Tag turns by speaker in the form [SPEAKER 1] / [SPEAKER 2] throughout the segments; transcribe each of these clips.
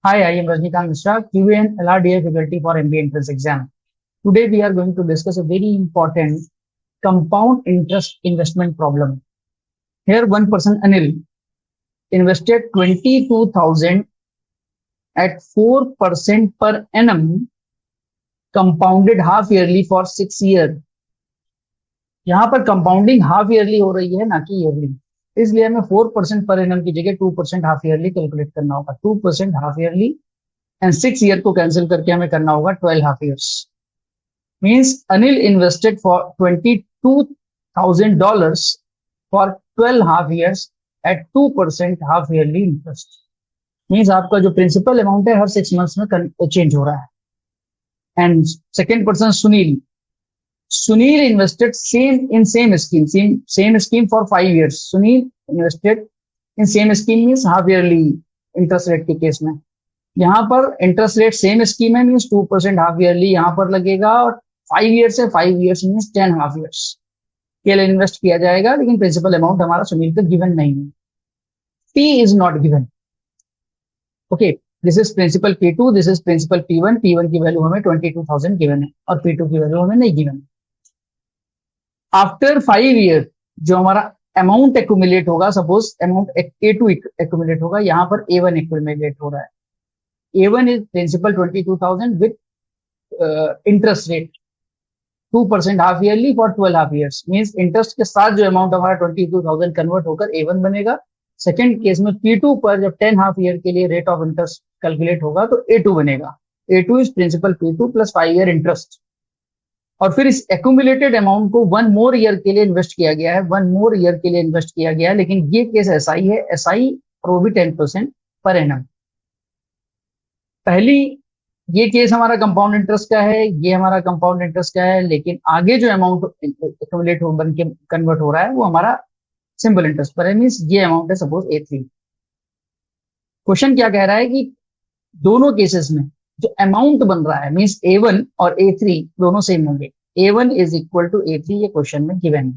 [SPEAKER 1] Hi, I am Rajnikant Mishra, QA and LRDA faculty for MBA entrance exam. Today we are going to discuss a very important compound interest investment problem. Here one person, Anil, invested 22,000 at 4% per annum, compounded half yearly for 6 years. यहाँ पर compounding half yearly हो रही है, ना कि yearly, इसलिए हमें 4% per annum की जगह 2% हाफ ईयरली कैलकुलेट करना होगा. 2% हाफ ईयरली एंड 6 ईयर को कैंसिल करके हमें करना होगा 12 half years. Means Anil invested for $22,000 for 12 half years at 2% half yearly interest. Means आपका जो प्रिंसिपल अमाउंट है हर 6 मंथ्स में चेंज हो रहा है. And second person Sunil invested same scheme for 5 years. Sunil invested in same scheme means half yearly interest rate के case में. यहाँ पर इंटरेस्ट रेट सेम स्कीम है मीन्स 2% हाफ ईयरली यहाँ पर लगेगा और 5 ईयर्स है. 5 ईयर्स मीन्स 10 हाफ ईयर्स के लिए इन्वेस्ट किया जाएगा, लेकिन प्रिंसिपल अमाउंट हमारा सुनील को गिवन नहीं है. P is not given. Okay, this is principal P2, this is principal P1. P1 की वैल्यू हमें 22,000 गिवन है और P2 की वैल्यू हमें नहीं गिवन है. आफ्टर 5 ईयर जो हमारा अमाउंट एक्यूमुलेट होगा, सपोज अमाउंट A2 एक्यूमुलेट होगा, यहाँ पर A1 एक्यूमुलेट हो रहा है. A1 is principal 22,000 with interest rate 2% half yearly for 12 half years. Means interest के साथ जो अमाउंट हमारा 22,000 कन्वर्ट होकर A1 बनेगा. सेकेंड केस में P2 पर जब 10 हाफ ईयर के लिए रेट ऑफ इंटरेस्ट कैलकुलेट होगा तो A2 बनेगा. A2 is principal P2 plus 5 year interest. और फिर इस एक्यूमुलेटेड अमाउंट को 1 मोर ईयर के लिए इन्वेस्ट किया गया है. 1 मोर ईयर के लिए इन्वेस्ट किया गया है, लेकिन ये केस SI है. SI और वो भी 10% पर एनम. पहली ये केस हमारा कंपाउंड इंटरेस्ट का है, ये हमारा कंपाउंड इंटरेस्ट का है, लेकिन आगे जो अमाउंट एक्यूमुलेट हो बन के कन्वर्ट हो रहा है वो हमारा सिंपल इंटरेस्ट पर है. मींस ये अमाउंट है सपोज A3. क्वेश्चन क्या कह रहा है कि दोनों केसेस में जो अमाउंट बन रहा है मींस A1 और A3 दोनों सेम होंगे. A1 is equal to A3 ये क्वेश्चन में गिवन है.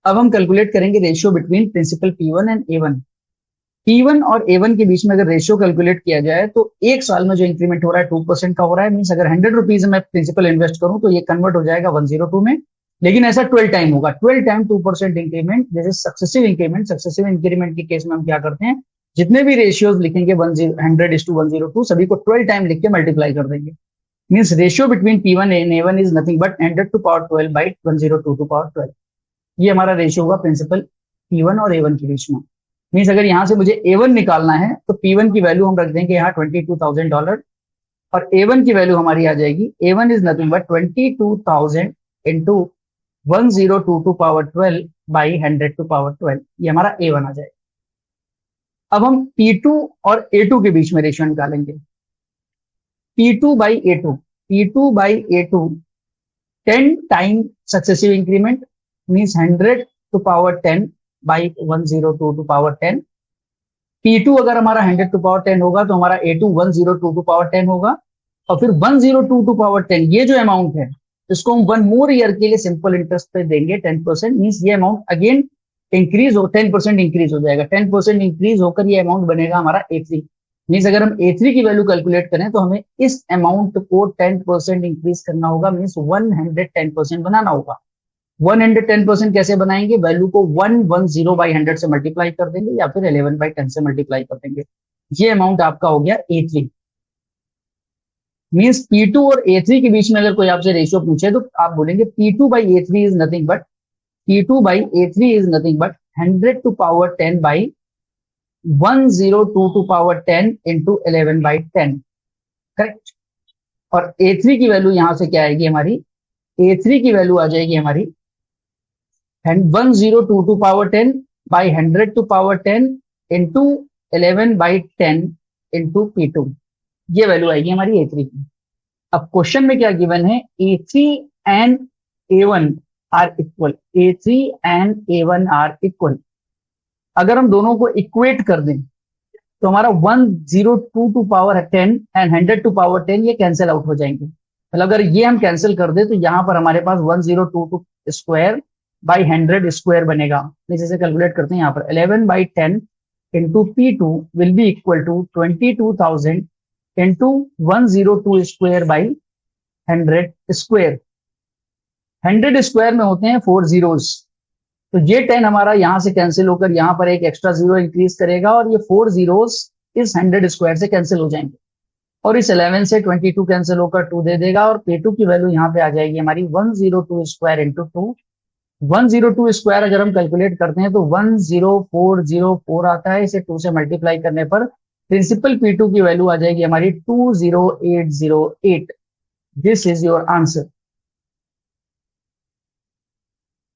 [SPEAKER 1] अब हम कैलकुलेट करेंगे ratio between principal P1 and A1. P1 और A1 के बीच में अगर रेशियो कैलकुलेट किया जाए तो एक साल में जो इंक्रीमेंट हो रहा है 2% का हो रहा है. मींस अगर 100 रुपीज में प्रिंसिपल इन्वेस्ट करूं तो ये कन्वर्ट हो जाएगा 102 में, लेकिन ऐसा 12 टाइम होगा. 12 टाइम 2% इंक्रीमेंट, जैसे सक्सेसिव इंक्रीमेंट. सक्सेसिव इंक्रीमेंट के केस में हम क्या करते हैं, जितने भी रेशियोज लिखेंगे 100:102 सभी को 12 टाइम लिख के मल्टीप्लाई कर देंगे. Means ratio between P1 and A1 is nothing but 100 to power 12 by 102 to power 12. ये हमारा रेशियो होगा प्रिंसिपल P1 और A1 के बीच में. मीन्स अगर यहाँ से मुझे A1 निकालना है तो P1 की वैल्यू हम रख देंगे यहाँ $22,000 और A1 की वैल्यू हमारी आ जाएगी. A1 is nothing but 22,000 into 1022 to power 12 by 100 to power 12. ये हमारा A1 आ जाएगा. अब हम P2 और A2 के बीच में रेशियो निकालेंगे. P2 by A2, P2 by A2 10 time successive increment means 100 to power 10 by 102 to power 10. P2 अगर हमारा 100 टू पावर 10 होगा तो हमारा A2 102 टू पावर 10 होगा. और फिर 102 टू पावर 10 ये जो अमाउंट है इसको हम 1 मोर ईयर के लिए सिंपल इंटरेस्ट पे देंगे 10%. मीन्स ये अमाउंट अगेन इंक्रीज हो 10% इंक्रीज हो जाएगा. 10% इंक्रीज होकर ये अमाउंट बनेगा हमारा A3. मीन्स अगर हम A3 की वैल्यू कैलकुलेट करें तो हमें इस अमाउंट को 10% इंक्रीज करना होगा. मीन्स 110% बनाना होगा. 110% कैसे बनाएंगे, वैल्यू को 110 बाई 100 से मल्टीप्लाई कर देंगे या फिर 11 बाई 10 से मल्टीप्लाई कर देंगे. ये अमाउंट आपका हो गया A3. मीन्स P2 और A3 के बीच में अगर कोई आपसे रेशियो पूछे तो आप बोलेंगे P2 by A3 is nothing but P2 by A3 is nothing but 100 to power 10 by 102 to power 10 into 11 by 10. Correct. और A3 की वैल्यू यहां से क्या आएगी हमारी, A3 की वैल्यू आ जाएगी हमारी 102 to power 10 by 100 to power 10 into 11 by 10 into P2. ये वैल्यू आएगी हमारी A3 की. अब क्वेश्चन में क्या गिवन है, A3 and A1 are equal. A3 and A1 are equal. अगर हम दोनों को इक्वेट कर दें तो हमारा 102 to power 10 and 100 to power 10 ये कैंसिल आउट हो जाएंगे. मतलब अगर ये हम कैंसिल कर दे तो यहाँ पर हमारे पास 102 स्क्वायर बाई 100 स्क्वायर बनेगा. जैसे कैलकुलेट करते हैं यहाँ पर 11 by 10 into P2 will be equal to 22,000 into 102 square by 100 square. 100 square में होते हैं 4 zeros, तो ये 10 हमारा यहां से कैंसिल होकर यहां पर एक एक्स्ट्रा जीरो इंक्रीज करेगा और ये 4 zeros इस 100 स्क्वायर से कैंसिल हो जाएंगे और इस 11 से 22 कैंसिल होकर 2 दे देगा और P2 की वैल्यू यहाँ पे आ जाएगी हमारी 102 स्क्वायर इंटू 2। 102 स्क्वायर अगर हम कैलकुलेट करते हैं तो 10404 आता है। इसे 2 से मल्टीप्लाई करने पर प्रिंसिपल P2 की वैल्यू आ जाएगी हमारी 20808। This is your answer.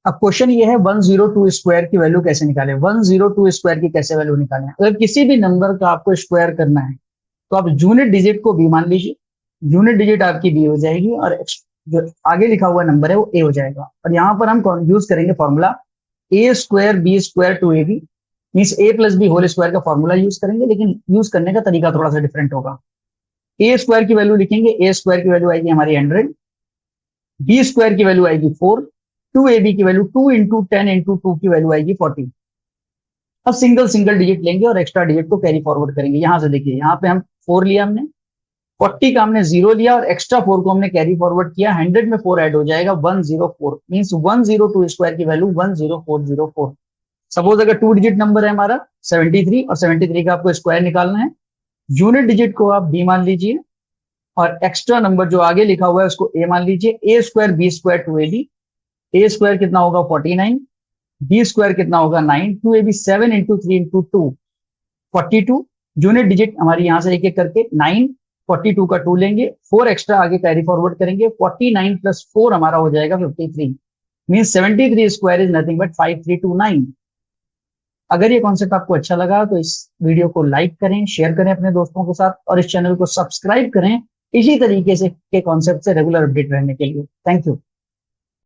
[SPEAKER 1] अब क्वेश्चन ये है 102 स्क्वायर की वैल्यू कैसे निकालें। 102 स्क्वायर की कैसे वैल्यू निकालें। अगर किसी भी नंबर का आपको स्क्वायर करना है तो आप यूनिट डिजिट को बी मान लीजिए, यूनिट डिजिट आपकी बी हो जाएगी और जो आगे लिखा हुआ नंबर है वो ए हो जाएगा। और यहाँ पर हम यूज करेंगे formula A square B square two A B, means A plus B whole square का फॉर्मूला यूज करेंगे, लेकिन यूज करने का तरीका थोड़ा सा डिफरेंट होगा। ए स्क्वायर की वैल्यू लिखेंगे, ए स्क्वायर की वैल्यू आएगी हमारी 100, बी स्क्वायर की वैल्यू आएगी 4, टू ए बी की वैल्यू 2 इंटू 10 इंटू 2 की वैल्यू आएगी 40। अब सिंगल सिंगल डिजिट लेंगे और एक्स्ट्रा डिजिट को कैरी फॉरवर्ड करेंगे। यहां से देखिए, यहाँ पे हम 4 लिया हमने, 40 का हमने 0 लिया और एक्स्ट्रा 4 को हमने कैरी फॉरवर्ड किया। 100 में 4 ऐड हो जाएगा 104, मींस 102 स्क्वायर की वैल्यू 10404। सपोज अगर 2 डिजिट नंबर है हमारा 73 और 73 का आपको स्क्वायर निकालना है, यूनिट डिजिट को आप बी मान लीजिए और एक्स्ट्रा नंबर जो आगे लिखा हुआ है उसको ए मान लीजिए। A square B square two A B, A square कितना होगा 49, बी स्क्वायर कितना होगा 9, two A B 7 into 3 into 2 42। Unit digit हमारी यहां से एक एक करके 9, 42 का 2 लेंगे, 4 एक्स्ट्रा आगे कैरी फॉरवर्ड करेंगे, 49 प्लस 4 हमारा हो जाएगा 53, means 73 square is nothing but 5329। अगर ये कॉन्सेप्ट आपको अच्छा लगा तो इस वीडियो को लाइक करें, शेयर करें अपने दोस्तों के साथ और इस चैनल को सब्सक्राइब करें इसी तरीके से के कॉन्सेप्ट से रेगुलर अपडेट रहने के लिए। Thank you.